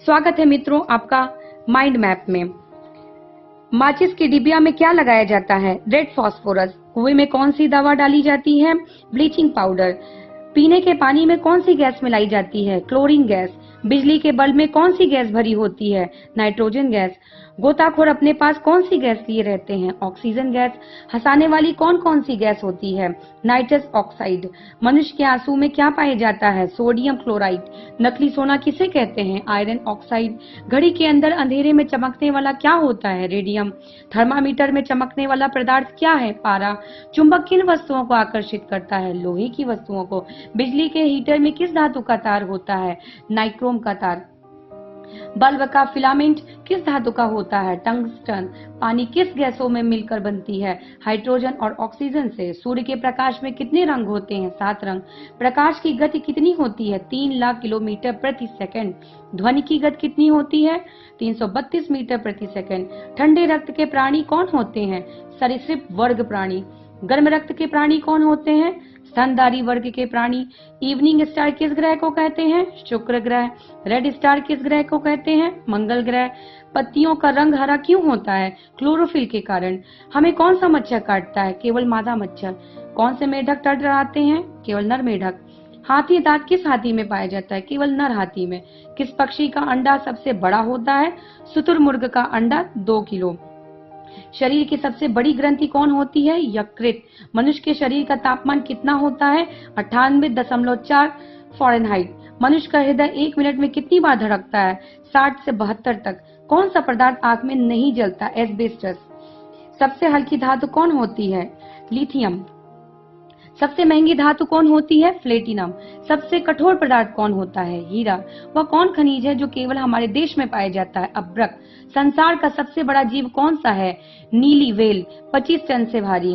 स्वागत है मित्रों आपका माइंड मैप में। माचिस की डिबिया में क्या लगाया जाता है? Red phosphorus. कुएं में कौन सी दवा डाली जाती है? Bleaching powder. पीने के पानी में कौन सी गैस मिलाई जाती है? Chlorine gas. बिजली के बल्ब में कौन सी गैस भरी होती है? Nitrogen gas. गोताखोर अपने पास कौन सी गैस लिए रहते हैं? Oxygen gas. हंसाने वाली कौन कौन सी गैस होती है? Nitrous oxide. मनुष्य के आंसू में क्या पाया जाता है? Sodium chloride. नकली सोना किसे कहते हैं? Iron oxide. घड़ी के अंदर अंधेरे में चमकने वाला क्या होता है? रेडियम। थर्मामीटर में चमकने वाला पदार्थ क्या है? पारा। चुंबक किन वस्तुओं को आकर्षित करता है? लोहे की वस्तुओं को। बिजली के हीटर में किस धातु का तार होता है? नाइक्रोम का तार। बल्ब का फिलामेंट किस धातु का होता है? टंगस्टन। पानी किस गैसों में मिलकर बनती है? हाइड्रोजन और ऑक्सीजन से। सूर्य के प्रकाश में कितने रंग होते हैं? 7 रंग। प्रकाश की गति कितनी होती है? 3 लाख किलोमीटर प्रति सेकंड। ध्वनि की गति कितनी होती है? 332 मीटर प्रति सेकंड। ठंडे रक्त के प्राणी कौन होते हैं? सरीसृप वर्ग प्राणी। गर्म रक्त के प्राणी कौन होते हैं? स्तनधारी वर्ग के प्राणी। इवनिंग स्टार किस ग्रह को कहते हैं? शुक्र ग्रह। रेड स्टार किस ग्रह को कहते हैं? मंगल ग्रह। पत्तियों का रंग हरा क्यों होता है? क्लोरोफिल के कारण। हमें कौन सा मच्छर काटता है? केवल मादा मच्छर। कौन से मेढक तड़तड़ाते हैं? केवल नर मेढक। हाथी दांत किस हाथी में पाया जाता है? केवल नर हाथी में। किस पक्षी का अंडा सबसे बड़ा होता है? शुतुरमुर्ग का अंडा 2 किलो। शरीर की सबसे बड़ी ग्रंथि कौन होती है? यकृत। मनुष्य के शरीर का तापमान कितना होता है? 98.4 फ़ारेनहाइट। मनुष्य का हृदय 1 मिनट में कितनी बार धड़कता है? 60 से 72 तक। कौन सा पदार्थ आंख में नहीं जलता? एस्बेस्टस। सबसे हल्की धातु कौन होती है? लिथियम। सबसे महंगी धातु कौन होती है? प्लेटिनम। सबसे कठोर पदार्थ कौन होता है? हीरा। वह कौन खनिज है जो केवल हमारे देश में पाया जाता है? अभ्रक। संसार का सबसे बड़ा जीव कौन सा है? नीली व्हेल, 25 टन से भारी।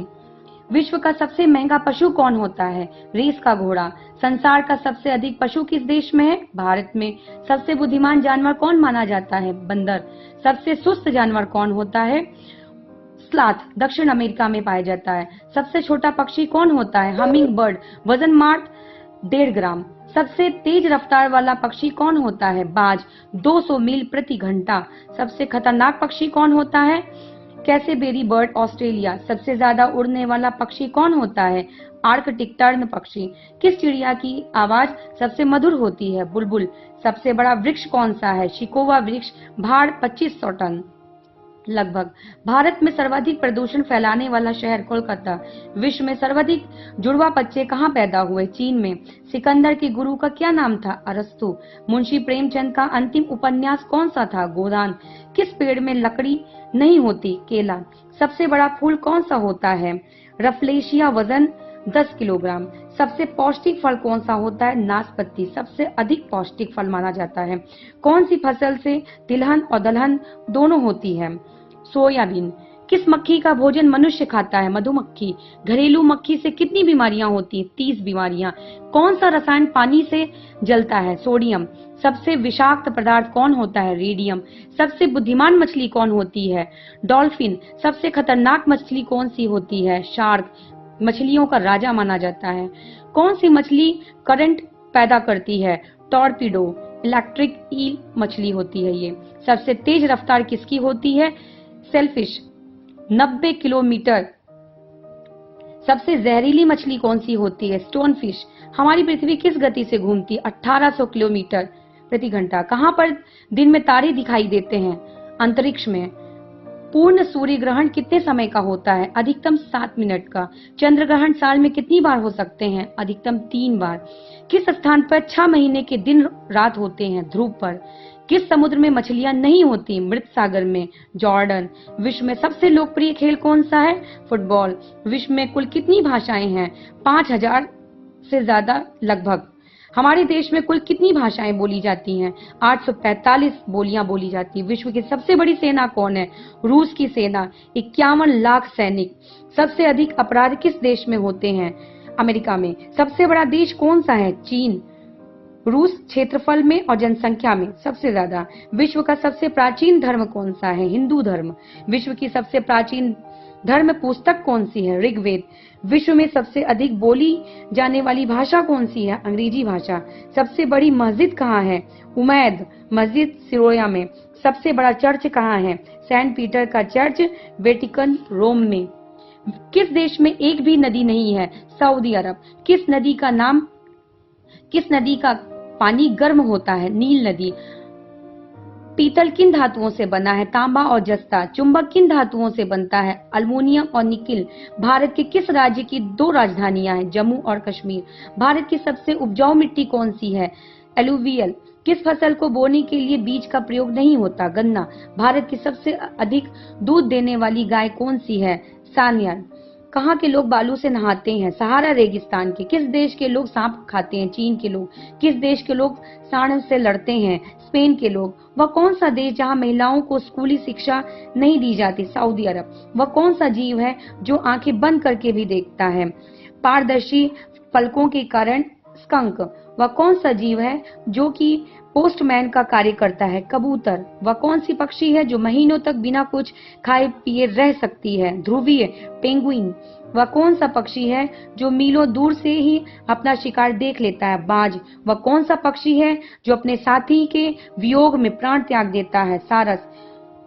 विश्व का सबसे महंगा पशु कौन होता है? रेस का घोड़ा। संसार का सबसे अधिक पशु किस देश में है? भारत में। सबसे बुद्धिमान जानवर कौन माना जाता है? बंदर। सबसे सुस्त जानवर कौन होता है? स्लॉथ, दक्षिण अमेरिका में पाया जाता है। सबसे छोटा पक्षी कौन होता है? Humming bird. वजन मात्र 1.5 ग्राम। सबसे तेज रफ्तार वाला पक्षी कौन होता है? बाज, 200 मील प्रति घंटा। सबसे खतरनाक पक्षी कौन होता है? कैसेबेरी बर्ड, ऑस्ट्रेलिया। सबसे ज्यादा उड़ने वाला पक्षी कौन होता है? आर्कटिक टर्न पक्षी। किस चिड़िया की आवाज सबसे मधुर होती है? बुलबुल। सबसे बड़ा वृक्ष कौन सा है? शिकोवा वृक्ष। भार 2500 टन लगभग। भारत में सर्वाधिक प्रदूषण फैलाने वाला शहर कोलकाता। विश्व में सर्वाधिक जुड़वा बच्चे कहाँ पैदा हुए? चीन में। सिकंदर के गुरु का क्या नाम था? अरस्तु। मुंशी प्रेमचंद का अंतिम उपन्यास कौन सा था? गोदान। किस पेड़ में लकड़ी नहीं होती? केला। सबसे बड़ा फूल कौन सा होता है? रफलेशिया। वजन 10 किलोग्राम। सबसे पौष्टिक फल कौन सा होता है? नाशपाती सबसे अधिक पौष्टिक फल माना जाता है। कौन सी फसल से तिलहन और दलहन दोनों होती है? सोयाबीन। किस मक्खी का भोजन मनुष्य खाता है? मधुमक्खी। घरेलू मक्खी से कितनी बीमारियां होती हैं? 30 बीमारियां। कौन सा रसायन पानी से जलता है? सोडियम। सबसे विषाक्त पदार्थ कौन होता है? रेडियम। सबसे बुद्धिमान मछली कौन होती है? डॉल्फिन। सबसे खतरनाक मछली कौन सी होती है? शार्क। मछलियों का राजा माना जाता है। कौन सी मछली करंट पैदा करती है? टॉर्पीडो। इलेक्ट्रिक ईल मछली होती है ये। सबसे तेज रफ्तार किसकी होती है? Shellfish, 90 kilometre. सबसे जहरीली मछली कौन सी होती है? Stone fish. हमारी पृथ्वी किस गति से घूमती है? 1800 किलोमीटर प्रति घंटा। कहां पर दिन में तारे दिखाई देते हैं? अंतरिक्ष में। पूर्ण सूर्य ग्रहण कितने समय का होता है? अधिकतम 7 मिनट का। चंद्र ग्रहण साल में कितनी बार हो सकते हैं? अधिकतम 3 बार। किस स्थान पर 6 महीने के दिन रात होते हैं? ध्रुव पर। किस समुद्र में मछलियां नहीं होती? मृत सागर में। जॉर्डन। विश्व में सबसे लोकप्रिय खेल कौन सा है? फुटबॉल। विश्व में कुल कितनी भाषाएं हैं? 5000 से ज्यादा लगभग। हमारे देश में कुल कितनी भाषाएं बोली जाती हैं? 845 बोलियां बोली जाती हैं। विश्व की सबसे बड़ी सेना कौन है? रूस की सेना, 51 लाख सैनिक। सबसे अधिक अपराध किस देश में होते हैं? अमेरिका में। सबसे बड़ा देश कौन सा है? चीन। रूस क्षेत्रफल में और जनसंख्या में सबसे ज्यादा। विश्व का सबसे प्राचीन धर्म कौन सा है? हिंदू धर्म। विश्व की सबसे प्राचीन धर्म पुस्तक कौन सी है? ऋग्वेद। विश्व में सबसे अधिक बोली जाने वाली भाषा कौन सी है? अंग्रेजी भाषा। सबसे बड़ी मस्जिद कहाँ है? उमैद मस्जिद सिरोया में। सबसे बड़ा चर्च कहाँ है? सेंट पीटर का चर्च, वेटिकन, रोम में। किस देश में एक भी नदी नहीं है? सऊदी अरब। किस नदी का पानी गर्म होता है? नील नदी। पीतल किन धातुओं से बना है? तांबा और जस्ता। चुंबक किन धातुओं से बनता है? अल्मुनियम और निकिल। भारत के किस राज्य की 2 राजधानियां हैं? जम्मू और कश्मीर। भारत की सबसे उपजाऊ मिट्टी कौन सी है? एलुवियल। किस फसल को बोने के लिए बीज का प्रयोग नहीं होता? गन्ना। भारत की सबसे अधिक दूध देने वाली गाय कौन सी है? सानिया। कहाँ के लोग बालू से नहाते हैं? सहारा रेगिस्तान के। किस देश के लोग सांप खाते हैं? चीन के लोग। किस देश के लोग सांड से लड़ते हैं? स्पेन के लोग। वह कौन सा देश जहाँ महिलाओं को स्कूली शिक्षा नहीं दी जाती? सऊदी अरब। वह कौन सा जीव है जो आंखें बंद करके भी देखता है? पारदर्शी पलकों के कारण स्कंक। वह कौन सा जीव है जो कि पोस्टमैन का कार्य करता है? कबूतर। वह कौन सी पक्षी है जो महीनों तक बिना कुछ खाए पिए रह सकती है? ध्रुवीय पेंगुइन। वह कौन सा पक्षी है जो मीलों दूर से ही अपना शिकार देख लेता है? बाज। वह कौन सा पक्षी है जो अपने साथी के वियोग में प्राण त्याग देता है? सारस।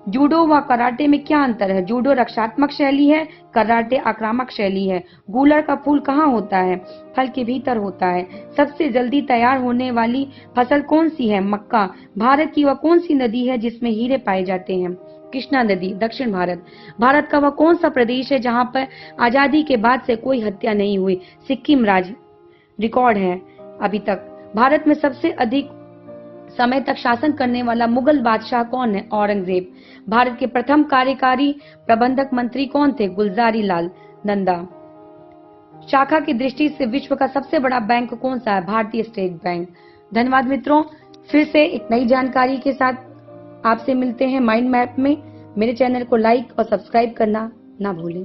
जूडो व कराटे में क्या अंतर है? जूडो रक्षात्मक शैली है, कराटे आक्रामक शैली है। गूलर का फूल कहाँ होता है? फल के भीतर होता है। सबसे जल्दी तैयार होने वाली फसल कौन सी है? मक्का। भारत की वह कौन सी नदी है जिसमें हीरे पाए जाते हैं? कृष्णा नदी, दक्षिण भारत। भारत का वह कौन सा प्रदेश है जहाँ पर आजादी के बाद से कोई हत्या नहीं हुई? सिक्किम राज्य। रिकॉर्ड है अभी तक। भारत में सबसे अधिक समय तक शासन करने वाला मुगल बादशाह कौन है? औरंगजेब। भारत के प्रथम कार्यकारी प्रबंधक मंत्री कौन थे? गुलजारी लाल नंदा। शाखा की दृष्टि से विश्व का सबसे बड़ा बैंक कौन सा है? भारतीय स्टेट बैंक। धन्यवाद मित्रों, फिर से एक नई जानकारी के साथ आपसे मिलते हैं माइंड मैप में। मेरे चैनल को लाइक और सब्सक्राइब करना ना भूलें।